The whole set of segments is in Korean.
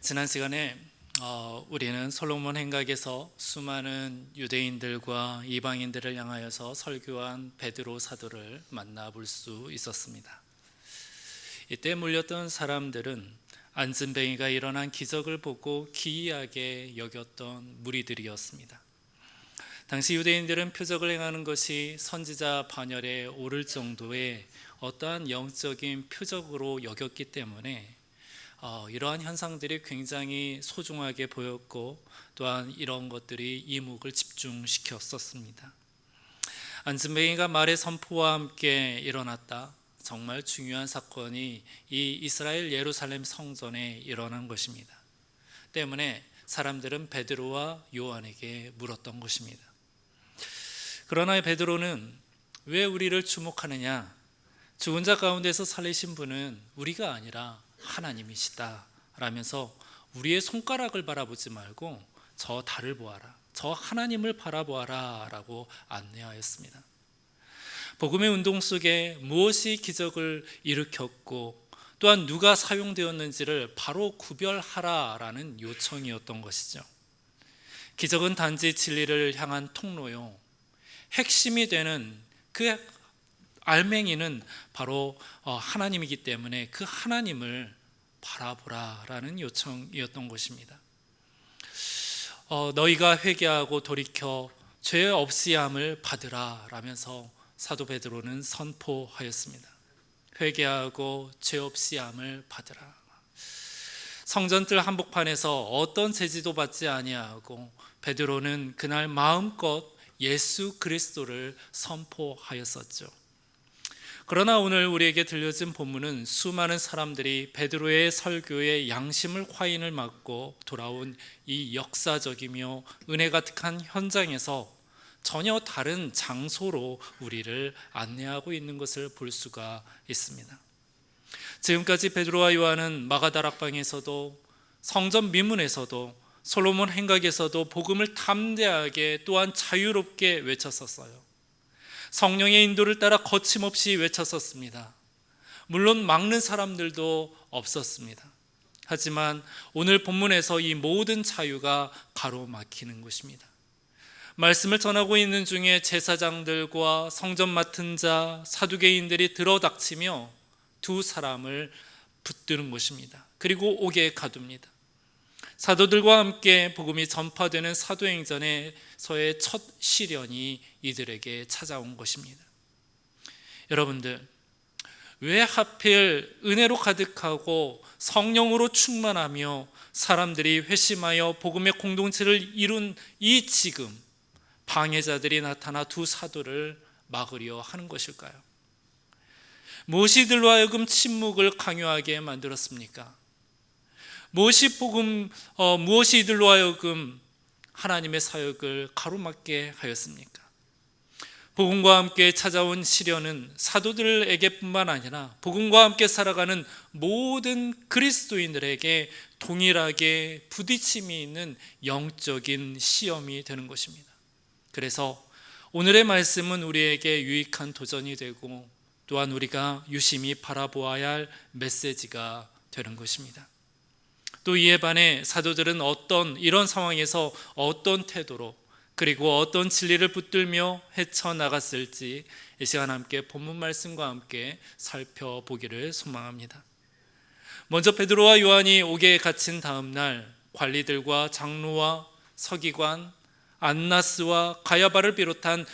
지난 시간에 우리는 솔로몬 행각에서 수많은 유대인들과 이방인들을 향하여서 설교한 베드로 사도를 만나볼 수 있었습니다. 이때 몰렸던 사람들은 안진뱅이가 일어난 기적을 보고 기이하게 여겼던 무리들이었습니다. 당시 유대인들은 표적을 행하는 것이 선지자 반열에 오를 정도의 어떠한 영적인 표적으로 여겼기 때문에 이러한 현상들이 굉장히 소중하게 보였고, 또한 이런 것들이 이목을 집중시켰었습니다. 안진뱅이가 말의 선포와 함께 일어났다. 정말 중요한 사건이 이 이스라엘 예루살렘 성전에 일어난 것입니다. 때문에 사람들은 베드로와 요한에게 물었던 것입니다. 그러나 베드로는 왜 우리를 주목하느냐? 죽은 자 가운데서 살리신 분은 우리가 아니라 하나님이시다 라면서 우리의 손가락을 바라보지 말고 저 달을 보아라, 저 하나님을 바라보아라 라고 안내하였습니다. 복음의 운동 속에 무엇이 기적을 일으켰고 또한 누가 사용되었는지를 바로 구별하라 라는 요청이었던 것이죠. 기적은 단지 진리를 향한 통로요, 핵심이 되는 그 알맹이는 바로 하나님이기 때문에 그 하나님을 바라보라라는 요청이었던 것입니다. 너희가 회개하고 돌이켜 죄 없이함을 받으라 라면서 사도 베드로는 선포하였습니다. 회개하고 죄 없이함을 받으라. 성전뜰 한복판에서 어떤 제지도 받지 아니하고 베드로는 그날 마음껏 예수 그리스도를 선포하였었죠. 그러나 오늘 우리에게 들려진 본문은 수많은 사람들이 베드로의 설교에 양심을 화인을 맞고 돌아온 이 역사적이며 은혜 가득한 현장에서 전혀 다른 장소로 우리를 안내하고 있는 것을 볼 수가 있습니다. 지금까지 베드로와 요한은 마가다락방에서도 성전 미문에서도 솔로몬 행각에서도 복음을 담대하게 또한 자유롭게 외쳤었어요. 성령의 인도를 따라 거침없이 외쳤었습니다. 물론 막는 사람들도 없었습니다. 하지만 오늘 본문에서 이 모든 자유가 가로막히는 것입니다. 말씀을 전하고 있는 중에 제사장들과 성전 맡은 자, 사두개인들이 들어닥치며 두 사람을 붙드는 것입니다. 그리고 옥에 가둡니다. 사도들과 함께 복음이 전파되는 사도행전에서의 첫 시련이 이들에게 찾아온 것입니다. 여러분들, 왜 하필 은혜로 가득하고 성령으로 충만하며 사람들이 회심하여 복음의 공동체를 이룬 이 지금 방해자들이 나타나 두 사도를 막으려 하는 것일까요? 무엇이 이들로 하여금 침묵을 강요하게 만들었습니까? 무엇이 이들로 하여금 하나님의 사역을 가로막게 하였습니까? 복음과 함께 찾아온 시련은 사도들에게뿐만 아니라 복음과 함께 살아가는 모든 그리스도인들에게 동일하게 부딪힘이 있는 영적인 시험이 되는 것입니다. 그래서 오늘의 말씀은 우리에게 유익한 도전이 되고 또한 우리가 유심히 바라보아야 할 메시지가 되는 것입니다. 또 이에 반해 사도들은 이런 상황에서 어떤 태도로 그리고 어떤 진리를 붙들며 헤쳐나갔을지 이 시간 함께 본문 말씀과 함께 살펴보기를 소망합니다. 먼저 베드로와 요한이 옥에 갇힌 다음 날 관리들과 장로와 서기관 안나스와 가야바를 비롯한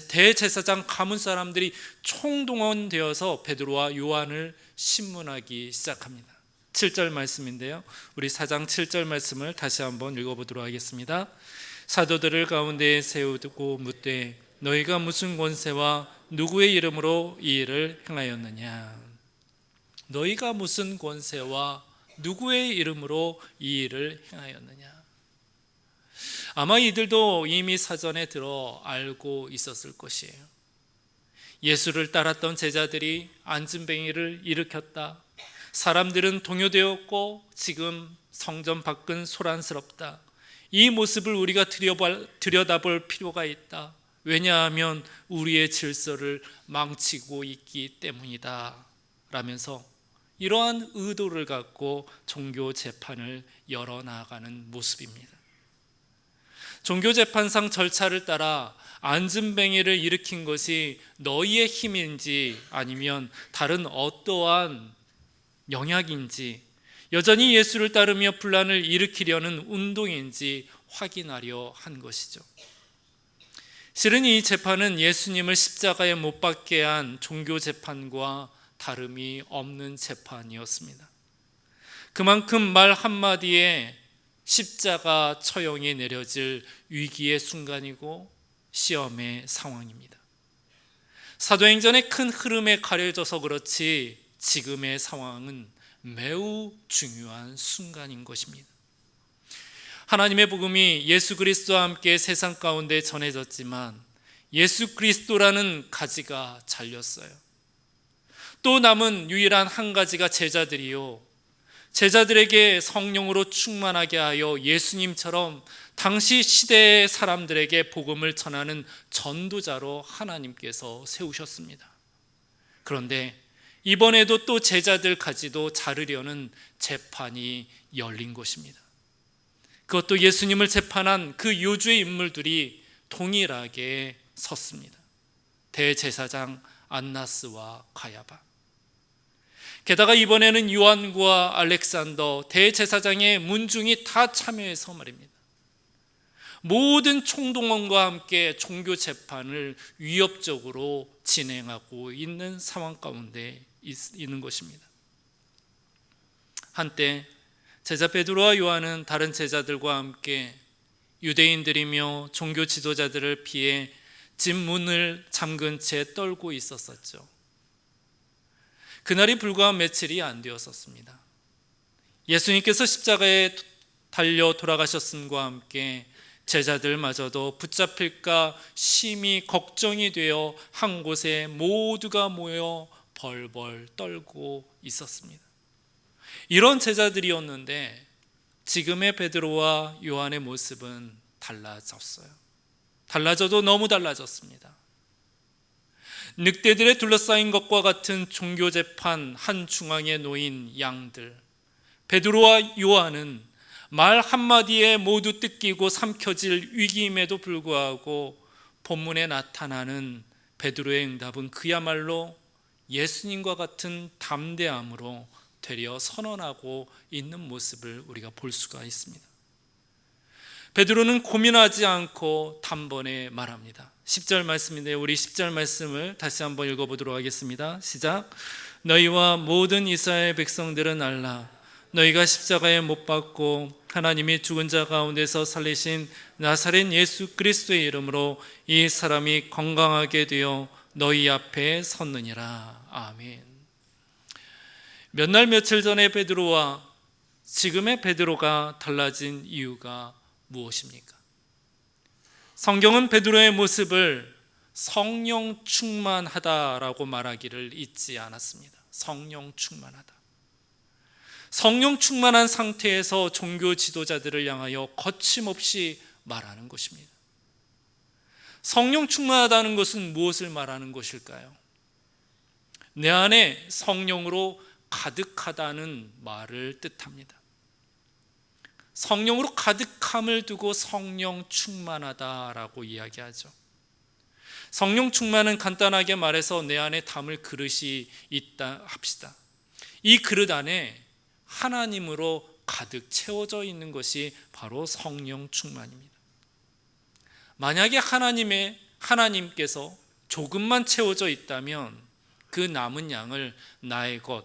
대제사장 가문 사람들이 총동원되어서 베드로와 요한을 신문하기 시작합니다. 7절 말씀인데요, 우리 4장 7절 말씀을 다시 한번 읽어보도록 하겠습니다. 사도들을 가운데에 세우고 묻되 너희가 무슨 권세와 누구의 이름으로 이 일을 행하였느냐? 너희가 무슨 권세와 누구의 이름으로 이 일을 행하였느냐? 아마 이들도 이미 사전에 들어 알고 있었을 것이에요. 예수를 따랐던 제자들이 안진뱅이를 일으켰다. 사람들은 동요되었고 지금 성전 밖은 소란스럽다. 이 모습을 우리가 들여다볼 필요가 있다. 왜냐하면 우리의 질서를 망치고 있기 때문이다 라면서 이러한 의도를 갖고 종교 재판을 열어나가는 모습입니다. 종교 재판상 절차를 따라 안진뱅이를 일으킨 것이 너희의 힘인지 아니면 다른 어떠한 영향인지, 여전히 예수를 따르며 분란을 일으키려는 운동인지 확인하려 한 것이죠. 실은 이 재판은 예수님을 십자가에 못 박게 한 종교 재판과 다름이 없는 재판이었습니다. 그만큼 말 한마디에 십자가 처형이 내려질 위기의 순간이고 시험의 상황입니다. 사도행전의 큰 흐름에 가려져서 그렇지 지금의 상황은 매우 중요한 순간인 것입니다. 하나님의 복음이 예수 그리스도와 함께 세상 가운데 전해졌지만 예수 그리스도라는 가지가 잘렸어요. 또 남은 유일한 한 가지가 제자들이요, 제자들에게 성령으로 충만하게 하여 예수님처럼 당시 시대의 사람들에게 복음을 전하는 전도자로 하나님께서 세우셨습니다. 그런데 이번에도 또 제자들까지도 자르려는 재판이 열린 것입니다. 그것도 예수님을 재판한 그 요주의 인물들이 동일하게 섰습니다. 대제사장 안나스와 가야바, 게다가 이번에는 요한과 알렉산더 대제사장의 문중이 다 참여해서 말입니다. 모든 총동원과 함께 종교 재판을 위협적으로 진행하고 있는 상황 가운데 있는 것입니다. 한때 제자 베드로와 요한은 다른 제자들과 함께 유대인들이며 종교 지도자들을 피해 집 문을 잠근 채 떨고 있었었죠. 그날이 불과 며칠이 안 되었었습니다. 예수님께서 십자가에 달려 돌아가셨음과 함께 제자들마저도 붙잡힐까 심히 걱정이 되어 한 곳에 모두가 모여 벌벌 떨고 있었습니다. 이런 제자들이었는데 지금의 베드로와 요한의 모습은 달라졌어요. 달라져도 너무 달라졌습니다. 늑대들에 둘러싸인 것과 같은 종교 재판 한 중앙에 놓인 양들, 베드로와 요한은 말 한마디에 모두 뜯기고 삼켜질 위기임에도 불구하고 본문에 나타나는 베드로의 응답은 그야말로 예수님과 같은 담대함으로 되려 선언하고 있는 모습을 우리가 볼 수가 있습니다. 베드로는 고민하지 않고 단번에 말합니다. 10절 말씀인데 우리 10절 말씀을 다시 한번 읽어보도록 하겠습니다. 시작. 너희와 모든 이스라엘 백성들은 알라. 너희가 십자가에 못 박고 하나님이 죽은 자 가운데서 살리신 나사렛 예수 그리스도의 이름으로 이 사람이 건강하게 되어 너희 앞에 섰느니라. 아멘. 몇 날 며칠 전에 베드로와 지금의 베드로가 달라진 이유가 무엇입니까? 성경은 베드로의 모습을 성령 충만하다라고 말하기를 잊지 않았습니다. 성령 충만하다. 성령 충만한 상태에서 종교 지도자들을 향하여 거침없이 말하는 것입니다. 성령 충만하다는 것은 무엇을 말하는 것일까요? 내 안에 성령으로 가득하다는 말을 뜻합니다. 성령으로 가득함을 두고 성령 충만하다라고 이야기하죠. 성령 충만은 간단하게 말해서 내 안에 담을 그릇이 있다 합시다. 이 그릇 안에 하나님으로 가득 채워져 있는 것이 바로 성령 충만입니다. 만약에 하나님께서 조금만 채워져 있다면 그 남은 양을 나의 것,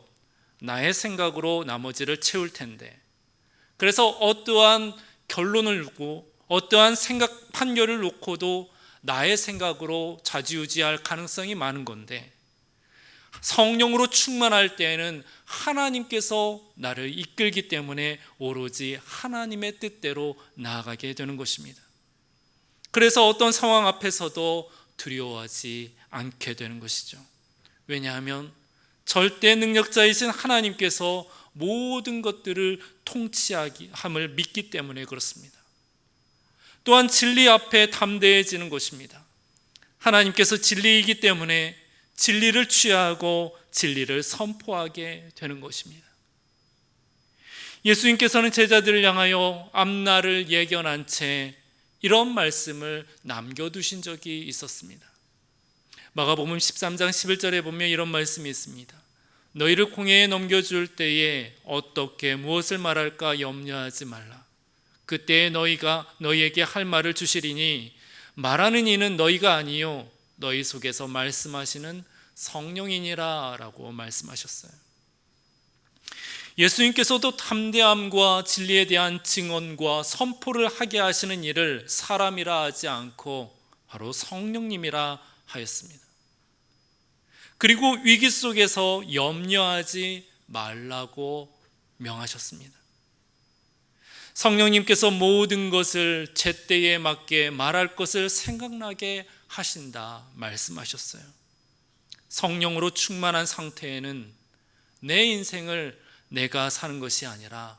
나의 생각으로 나머지를 채울 텐데, 그래서 어떠한 결론을 놓고 어떠한 생각 판결을 놓고도 나의 생각으로 좌지우지할 가능성이 많은 건데, 성령으로 충만할 때에는 하나님께서 나를 이끌기 때문에 오로지 하나님의 뜻대로 나아가게 되는 것입니다. 그래서 어떤 상황 앞에서도 두려워하지 않게 되는 것이죠. 왜냐하면 절대 능력자이신 하나님께서 모든 것들을 통치함을 믿기 때문에 그렇습니다. 또한 진리 앞에 담대해지는 것입니다. 하나님께서 진리이기 때문에 진리를 취하고 진리를 선포하게 되는 것입니다. 예수님께서는 제자들을 향하여 앞날을 예견한 채 이런 말씀을 남겨두신 적이 있었습니다. 마가복음 13장 11절에 보면 이런 말씀이 있습니다. 너희를 공회에 넘겨줄 때에 어떻게 무엇을 말할까 염려하지 말라. 그때에 너희가 너희에게 할 말을 주시리니 말하는 이는 너희가 아니요 너희 속에서 말씀하시는 성령이니라 라고 말씀하셨어요. 예수님께서도 담대함과 진리에 대한 증언과 선포를 하게 하시는 일을 사람이라 하지 않고 바로 성령님이라 하였습니다. 그리고 위기 속에서 염려하지 말라고 명하셨습니다. 성령님께서 모든 것을 제때에 맞게 말할 것을 생각나게 하신다 말씀하셨어요. 성령으로 충만한 상태에는 내 인생을 내가 사는 것이 아니라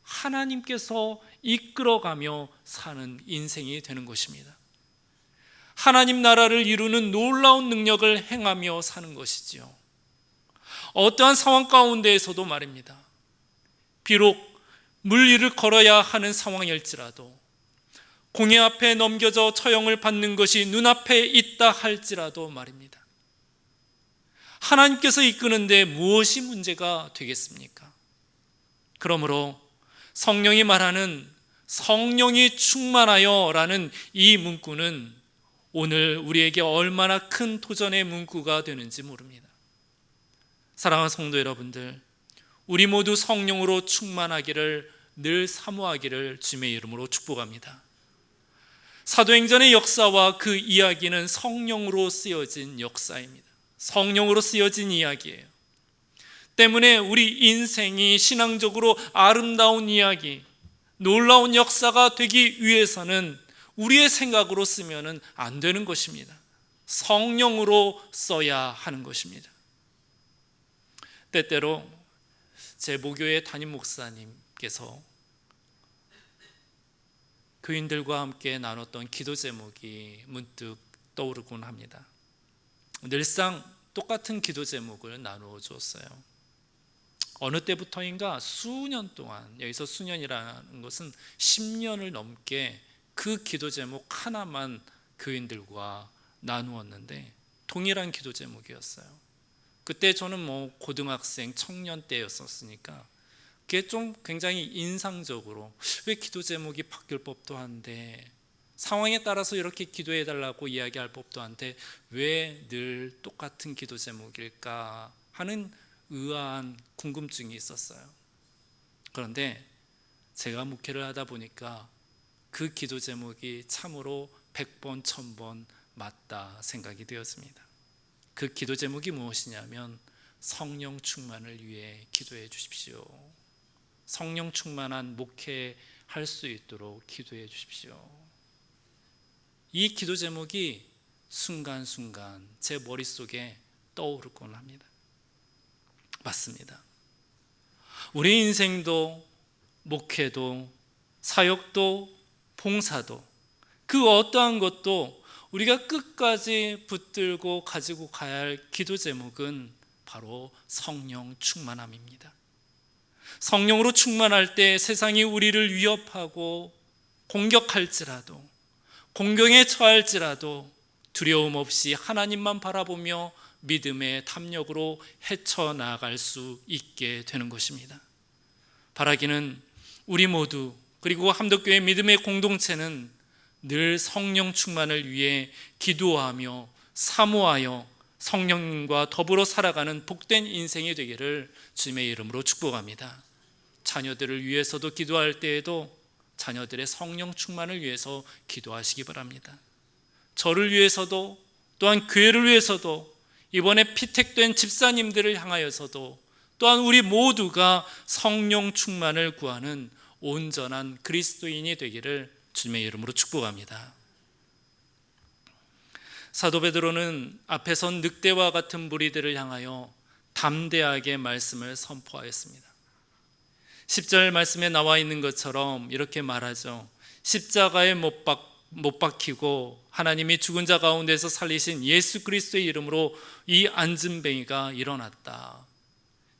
하나님께서 이끌어가며 사는 인생이 되는 것입니다. 하나님 나라를 이루는 놀라운 능력을 행하며 사는 것이지요. 어떠한 상황 가운데에서도 말입니다. 비록 물 위를 걸어야 하는 상황일지라도, 공회 앞에 넘겨져 처형을 받는 것이 눈앞에 있다 할지라도 말입니다. 하나님께서 이끄는데 무엇이 문제가 되겠습니까? 그러므로 성령이 말하는 성령이 충만하여 라는 이 문구는 오늘 우리에게 얼마나 큰 도전의 문구가 되는지 모릅니다. 사랑하는 성도 여러분들, 우리 모두 성령으로 충만하기를 늘 사모하기를 주님의 이름으로 축복합니다. 사도행전의 역사와 그 이야기는 성령으로 쓰여진 역사입니다. 성령으로 쓰여진 이야기예요. 때문에 우리 인생이 신앙적으로 아름다운 이야기, 놀라운 역사가 되기 위해서는 우리의 생각으로 쓰면 안 되는 것입니다. 성령으로 써야 하는 것입니다. 때때로 제 모교의 담임 목사님께서 교인들과 함께 나눴던 기도 제목이 문득 떠오르곤 합니다. 늘상 똑같은 기도 제목을 나누어 주었어요. 어느 때부터인가 수년 동안, 여기서 수년이라는 것은 10년을 넘게 그 기도 제목 하나만 교인들과 나누었는데 동일한 기도 제목이었어요. 그때 저는 고등학생 청년 때였었으니까 그게 좀 굉장히 인상적으로, 왜 기도 제목이 바뀔 법도 한데, 상황에 따라서 이렇게 기도해달라고 이야기할 법도 한데 왜 늘 똑같은 기도 제목일까 하는 의아한 궁금증이 있었어요. 그런데 제가 목회를 하다 보니까 그 기도 제목이 참으로 100번, 1000번 맞다 생각이 되었습니다. 그 기도 제목이 무엇이냐면 성령 충만을 위해 기도해 주십시오. 성령 충만한 목회할 수 있도록 기도해 주십시오. 이 기도 제목이 순간순간 제 머릿속에 떠오르곤 합니다. 맞습니다. 우리 인생도 목회도 사역도 봉사도 그 어떠한 것도 우리가 끝까지 붙들고 가지고 가야 할 기도 제목은 바로 성령 충만함입니다. 성령으로 충만할 때 세상이 우리를 위협하고 공격할지라도, 공경에 처할지라도 두려움 없이 하나님만 바라보며 믿음의 탐력으로 헤쳐나갈 수 있게 되는 것입니다. 바라기는 우리 모두, 그리고 함덕교회 믿음의 공동체는 늘 성령 충만을 위해 기도하며 사모하여 성령님과 더불어 살아가는 복된 인생이 되기를 주님의 이름으로 축복합니다. 자녀들을 위해서도 기도할 때에도 자녀들의 성령 충만을 위해서 기도하시기 바랍니다. 저를 위해서도, 또한 교회를 위해서도, 이번에 피택된 집사님들을 향하여서도, 또한 우리 모두가 성령 충만을 구하는 온전한 그리스도인이 되기를 주님의 이름으로 축복합니다. 사도 베드로는 앞에 선 늑대와 같은 무리들을 향하여 담대하게 말씀을 선포하였습니다. 10절 말씀에 나와 있는 것처럼 이렇게 말하죠. 십자가에 못 박혀 못 박히고 하나님이 죽은 자 가운데서 살리신 예수 그리스도의 이름으로 이 안진뱅이가 일어났다.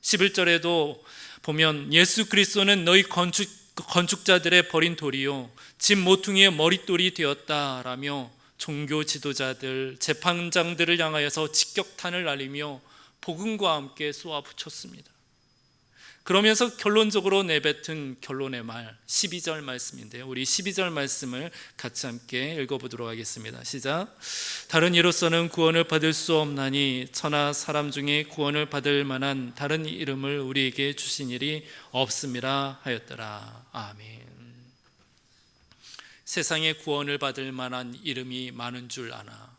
11절에도 보면 예수 그리스도는 너희 건축자들의 버린 돌이요 집 모퉁이의 머릿돌이 되었다라며 종교 지도자들, 재판장들을 향하여서 직격탄을 날리며 복음과 함께 쏘아붙였습니다. 그러면서 결론적으로 내뱉은 결론의 말 12절 말씀인데요, 우리 12절 말씀을 같이 함께 읽어보도록 하겠습니다. 시작. 다른 이로서는 구원을 받을 수 없나니 천하 사람 중에 구원을 받을 만한 다른 이름을 우리에게 주신 일이 없음이라 하였더라. 아멘. 세상에 구원을 받을 만한 이름이 많은 줄 아나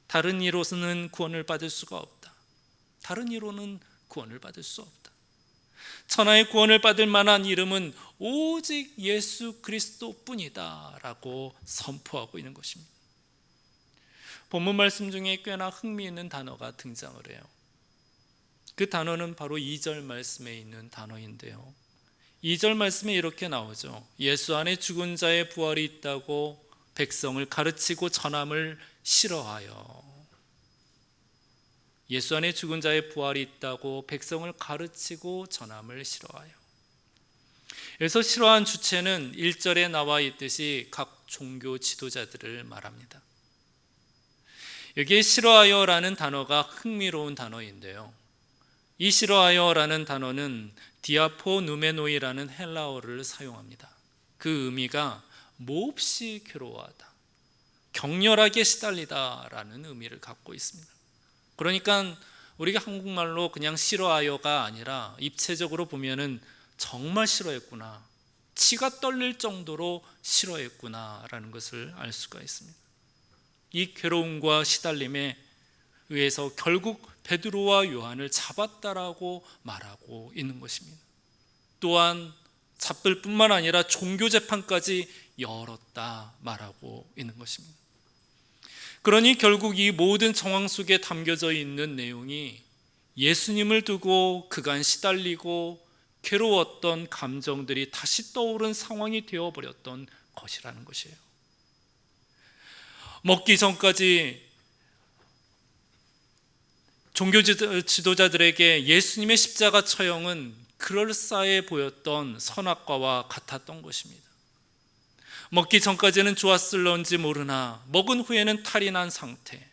다른 이로서는 구원을 받을 수가 없다. 다른 이로는 구원을 받을 수 없다. 천하의 구원을 받을 만한 이름은 오직 예수 그리스도뿐이다 라고 선포하고 있는 것입니다. 본문 말씀 중에 꽤나 흥미있는 단어가 등장을 해요. 그 단어는 바로 2절 말씀에 있는 단어인데요, 2절 말씀에 이렇게 나오죠. 예수 안에 죽은 자의 부활이 있다고 백성을 가르치고 전함을 싫어하여. 예수 안에 죽은 자의 부활이 있다고 백성을 가르치고 전함을 싫어하여. 그래서 싫어한 주체는 1절에 나와 있듯이 각 종교 지도자들을 말합니다. 여기에 싫어하여라는 단어가 흥미로운 단어인데요, 이 싫어하여라는 단어는 디아포누메노이라는 헬라어를 사용합니다. 그 의미가 몹시 괴로워하다, 격렬하게 시달리다라는 의미를 갖고 있습니다. 그러니까 우리가 한국말로 그냥 싫어하여가 아니라 입체적으로 보면은 정말 싫어했구나, 치가 떨릴 정도로 싫어했구나라는 것을 알 수가 있습니다. 이 괴로움과 시달림에 의해서 결국 베드로와 요한을 잡았다라고 말하고 있는 것입니다. 또한 잡을 뿐만 아니라 종교 재판까지 열었다 말하고 있는 것입니다. 그러니 결국 이 모든 정황 속에 담겨져 있는 내용이 예수님을 두고 그간 시달리고 괴로웠던 감정들이 다시 떠오른 상황이 되어버렸던 것이라는 것이에요. 먹기 전까지 종교 지도자들에게 예수님의 십자가 처형은 그럴싸해 보였던 선악과와 같았던 것입니다. 먹기 전까지는 좋았을런지 모르나 먹은 후에는 탈이 난 상태,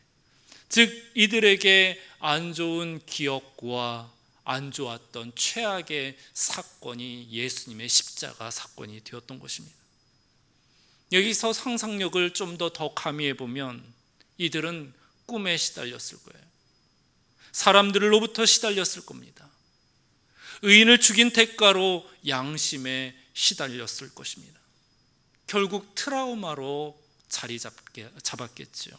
즉 이들에게 안 좋은 기억과 안 좋았던 최악의 사건이 예수님의 십자가 사건이 되었던 것입니다. 여기서 상상력을 좀 더 가미해 보면 이들은 꿈에 시달렸을 거예요. 사람들로부터 시달렸을 겁니다. 의인을 죽인 대가로 양심에 시달렸을 것입니다. 결국 트라우마로 자리 잡았겠죠.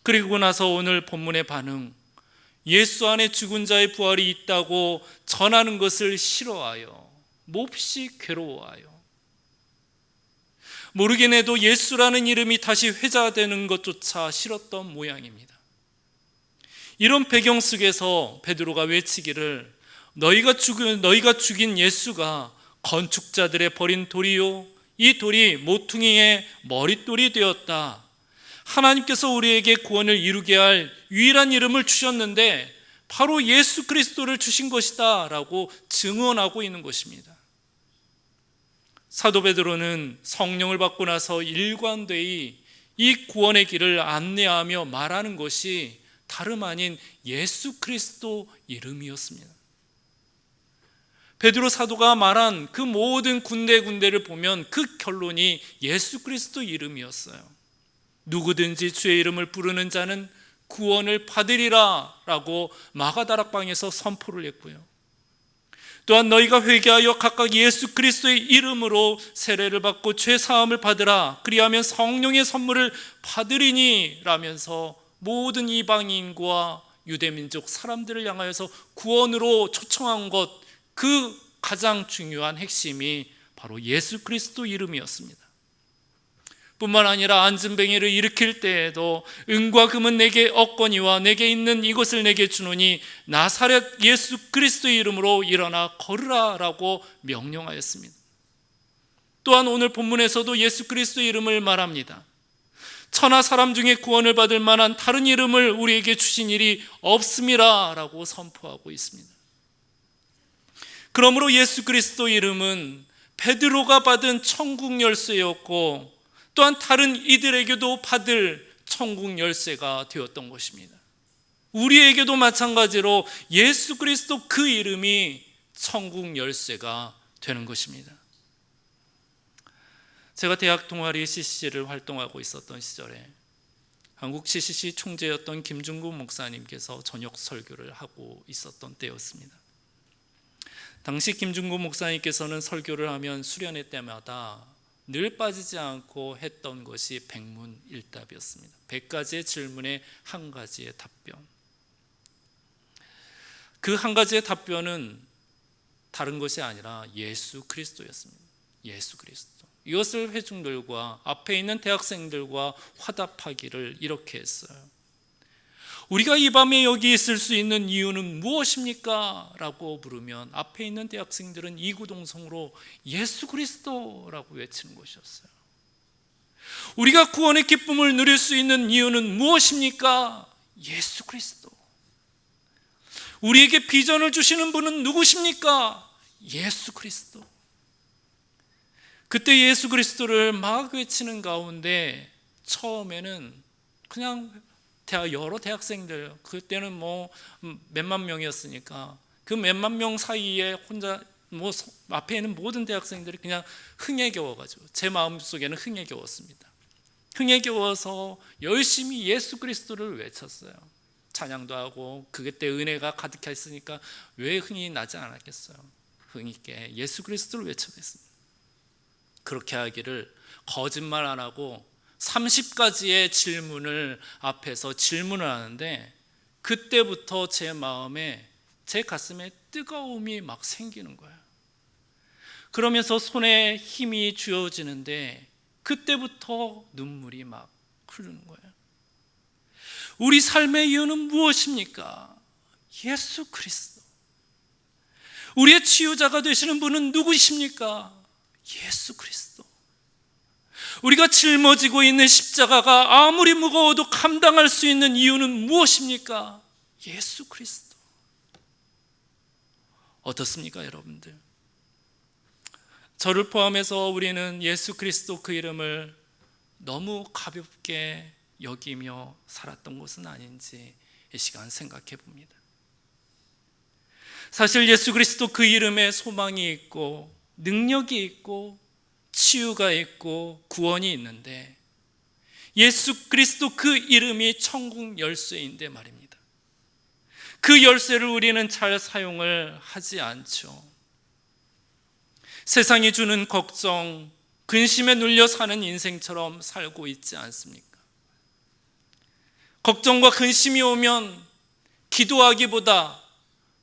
그리고 나서 오늘 본문의 반응, 예수 안에 죽은 자의 부활이 있다고 전하는 것을 싫어하여 몹시 괴로워하여, 모르긴 해도 예수라는 이름이 다시 회자되는 것조차 싫었던 모양입니다. 이런 배경 속에서 베드로가 외치기를 너희가 죽인 예수가 건축자들의 버린 돌이요 이 돌이 모퉁이의 머릿돌이 되었다. 하나님께서 우리에게 구원을 이루게 할 유일한 이름을 주셨는데 바로 예수 그리스도를 주신 것이다 라고 증언하고 있는 것입니다. 사도 베드로는 성령을 받고 나서 일관되이 이 구원의 길을 안내하며 말하는 것이 다름 아닌 예수 그리스도 이름이었습니다. 베드로 사도가 말한 그 모든 군데군데를 보면 그 결론이 예수 그리스도 이름이었어요. 누구든지 주의 이름을 부르는 자는 구원을 받으리라 라고 마가다락방에서 선포를 했고요. 또한 너희가 회개하여 각각 예수 그리스도의 이름으로 세례를 받고 죄 사함을 받으라, 그리하면 성령의 선물을 받으리니 라면서 모든 이방인과 유대민족 사람들을 향하여서 구원으로 초청한 것, 그 가장 중요한 핵심이 바로 예수 그리스도 이름이었습니다. 뿐만 아니라 안진뱅이를 일으킬 때에도 은과 금은 내게 얻거니와 내게 있는 이것을 내게 주노니 나사렛 예수 그리스도의 이름으로 일어나 걸으라 라고 명령하였습니다. 또한 오늘 본문에서도 예수 그리스도의 이름을 말합니다. 천하 사람 중에 구원을 받을 만한 다른 이름을 우리에게 주신 일이 없음이라 라고 선포하고 있습니다. 그러므로 예수 그리스도 이름은 베드로가 받은 천국 열쇠였고 또한 다른 이들에게도 받을 천국 열쇠가 되었던 것입니다. 우리에게도 마찬가지로 예수 그리스도 그 이름이 천국 열쇠가 되는 것입니다. 제가 대학 동아리 CCC를 활동하고 있었던 시절에 한국 CCC 총재였던 김중구 목사님께서 저녁 설교를 하고 있었던 때였습니다. 당시 김중구 목사님께서는 설교를 하면 수련회 때마다 늘 빠지지 않고 했던 것이 백문일답이었습니다. 100가지의 질문에 한 가지의 답변. 그 한 가지의 답변은 다른 것이 아니라 예수 그리스도였습니다. 예수 그리스도. 이것을 회중들과 앞에 있는 대학생들과 화답하기를 이렇게 했어요. 우리가 이 밤에 여기 있을 수 있는 이유는 무엇입니까? 라고 물으면 앞에 있는 대학생들은 이구동성으로 예수 그리스도라고 외치는 것이었어요. 우리가 구원의 기쁨을 누릴 수 있는 이유는 무엇입니까? 예수 그리스도. 우리에게 비전을 주시는 분은 누구십니까? 예수 그리스도. 그때 예수 그리스도를 막 외치는 가운데 처음에는 그냥 여러 대학생들, 그때는 뭐 몇만 명이었으니까 그 몇만 명 사이에 혼자 뭐 앞에 있는 모든 대학생들이 그냥 흥에 겨워가지고 제 마음속에는 흥에 겨웠습니다. 흥에 겨워서 열심히 예수 그리스도를 외쳤어요. 찬양도 하고 그때 은혜가 가득했으니까 왜 흥이 나지 않았겠어요. 흥 있게 예수 그리스도를 외쳐냈습니다. 그렇게 하기를 거짓말 안 하고 30가지의 질문을 앞에서 질문을 하는데 그때부터 제 마음에 제 가슴에 뜨거움이 막 생기는 거예요. 그러면서 손에 힘이 쥐어지는데 그때부터 눈물이 막 흐르는 거예요. 우리 삶의 이유는 무엇입니까? 예수 그리스도. 우리의 치유자가 되시는 분은 누구십니까? 예수 그리스도. 우리가 짊어지고 있는 십자가가 아무리 무거워도 감당할 수 있는 이유는 무엇입니까? 예수 그리스도. 어떻습니까, 여러분들? 저를 포함해서 우리는 예수 그리스도 그 이름을 너무 가볍게 여기며 살았던 것은 아닌지 이 시간 생각해 봅니다. 사실 예수 그리스도 그 이름에 소망이 있고 능력이 있고 치유가 있고 구원이 있는데 예수 그리스도 그 이름이 천국 열쇠인데 말입니다. 그 열쇠를 우리는 잘 사용을 하지 않죠. 세상이 주는 걱정, 근심에 눌려 사는 인생처럼 살고 있지 않습니까? 걱정과 근심이 오면 기도하기보다,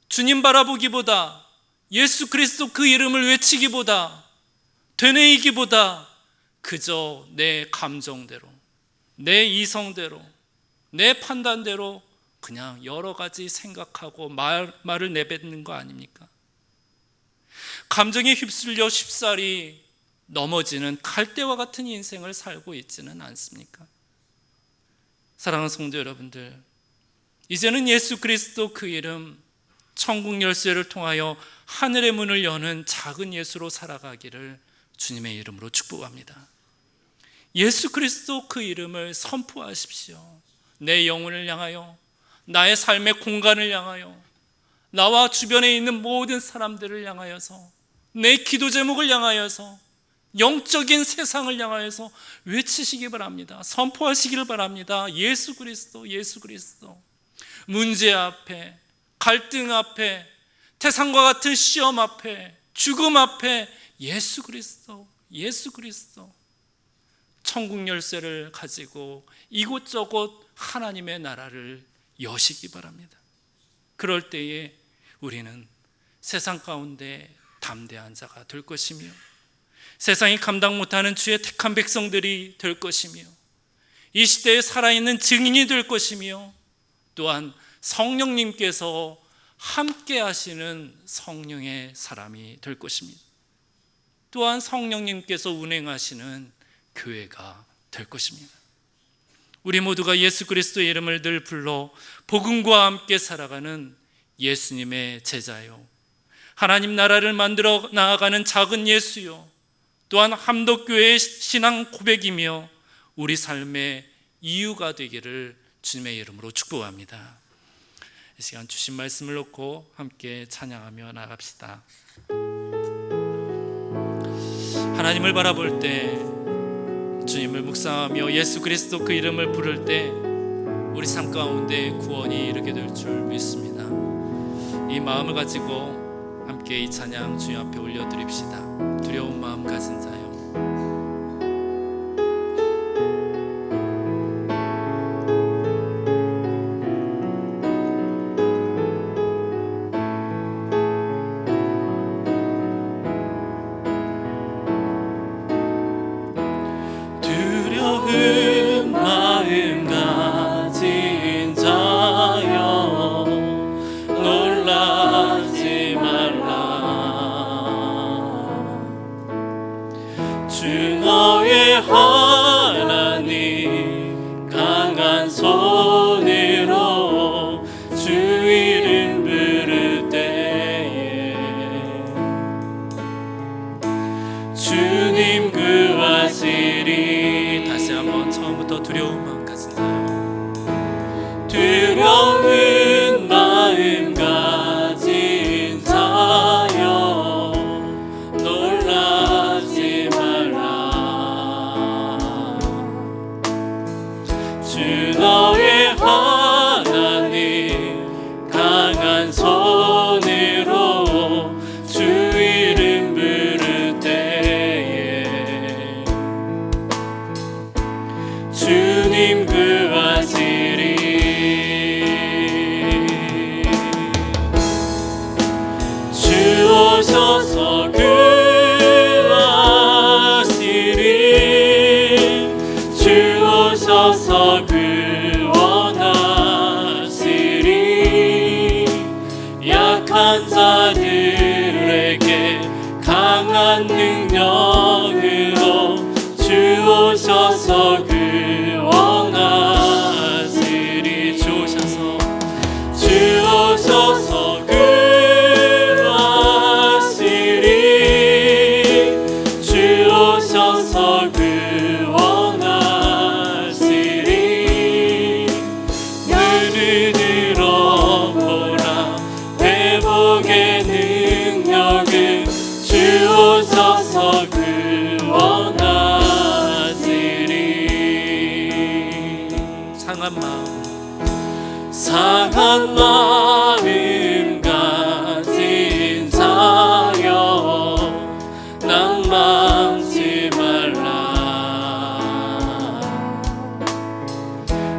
주님 바라보기보다, 예수 그리스도 그 이름을 외치기보다, 되뇌이기보다 그저 내 감정대로, 내 이성대로, 내 판단대로 그냥 여러 가지 생각하고 말을 내뱉는 거 아닙니까? 감정에 휩쓸려 쉽사리 넘어지는 갈대와 같은 인생을 살고 있지는 않습니까? 사랑하는 성도 여러분들, 이제는 예수 그리스도 그 이름, 천국 열쇠를 통하여 하늘의 문을 여는 작은 예수로 살아가기를 주님의 이름으로 축복합니다. 예수 그리스도 그 이름을 선포하십시오. 내 영혼을 향하여, 나의 삶의 공간을 향하여, 나와 주변에 있는 모든 사람들을 향하여서, 내 기도 제목을 향하여서, 영적인 세상을 향하여서 외치시기 바랍니다. 선포하시기를 바랍니다. 예수 그리스도, 예수 그리스도. 문제 앞에, 갈등 앞에, 태산과 같은 시험 앞에, 죽음 앞에 예수 그리스도, 예수 그리스도. 천국 열쇠를 가지고 이곳저곳 하나님의 나라를 여시기 바랍니다. 그럴 때에 우리는 세상 가운데 담대한 자가 될 것이며 세상이 감당 못하는 주의 택한 백성들이 될 것이며 이 시대에 살아있는 증인이 될 것이며 또한 성령님께서 함께 하시는 성령의 사람이 될 것입니다. 또한 성령님께서 운행하시는 교회가 될 것입니다. 우리 모두가 예수 그리스도의 이름을 늘 불러 복음과 함께 살아가는 예수님의 제자요, 하나님 나라를 만들어 나아가는 작은 예수요, 또한 함덕교회의 신앙 고백이며 우리 삶의 이유가 되기를 주님의 이름으로 축복합니다. 이 시간 주신 말씀을 놓고 함께 찬양하며 나갑시다. 하나님을 바라볼 때, 주님을 묵상하며 예수 그리스도 그 이름을 부를 때 우리 삶 가운데 구원이 이르게 될 줄 믿습니다. 이 마음을 가지고 함께 이 찬양 주님 앞에 올려드립시다. 두려운 마음 가진 자요, 두려운 마음 가진 자여 놀라지 말라. 주 너의 하나님 강한 손으로 주 이름 부를 때에 주님 구하시리. 다시 한번 처음부터 두려운 마음 가진 자요, 두려운 마음 가진 자여 놀라지 말라. 주 너의 하나님 강한 손으로 주 이름 부를 때에 주님 구하시리. 주 오셔서 구하시리. 주 오셔서 구원하시리. 약한 자들에게 강한 능력으로 주 오셔서 구원하시리. 주 오셔서 구하시리. 주 오셔서 구원하시리. 눈을 들어보라. 회복의 능력은 주 오셔서 구원하시리. 상한 마음 가진 자여 낭망치 말라.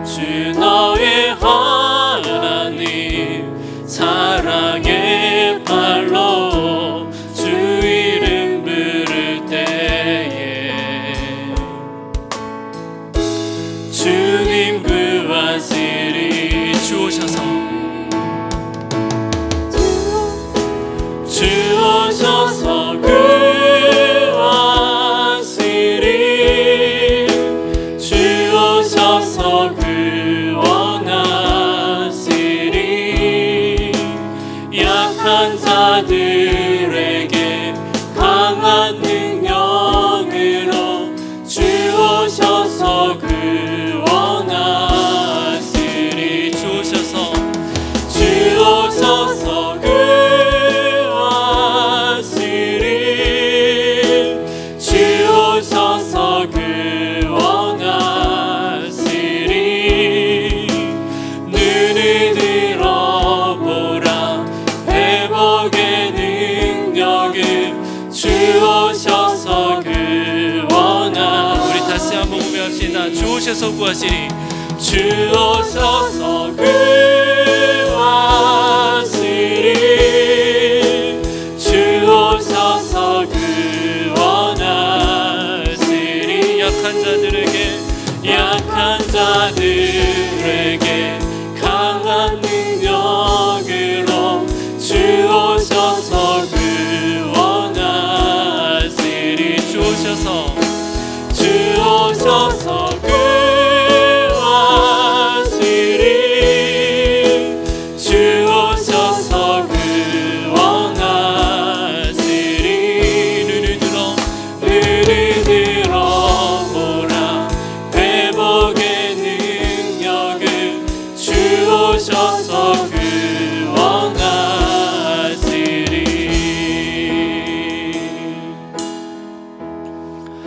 주 너의 하나님 사랑의 팔로 주 이름 부를 때에 주님 구하시리. 주 오셔서 구하시리. 주 오셔서 구원하시리. 약한 자들에게 강한 능력으로 주 오셔서 구원하시리. 주 오셔서 구하시리. 주 오셔서 구원하시리. 눈을 들어보라. 회복의 능력은 주 오셔서 우리 다시 한번 고백합시다. 주 오셔서 구하시리. 주 오셔서 구하시리. 주 오셔서 구원하시리. 약한 자들에게 강한 능력으로 주 오셔서 구원하시리. 주옵소서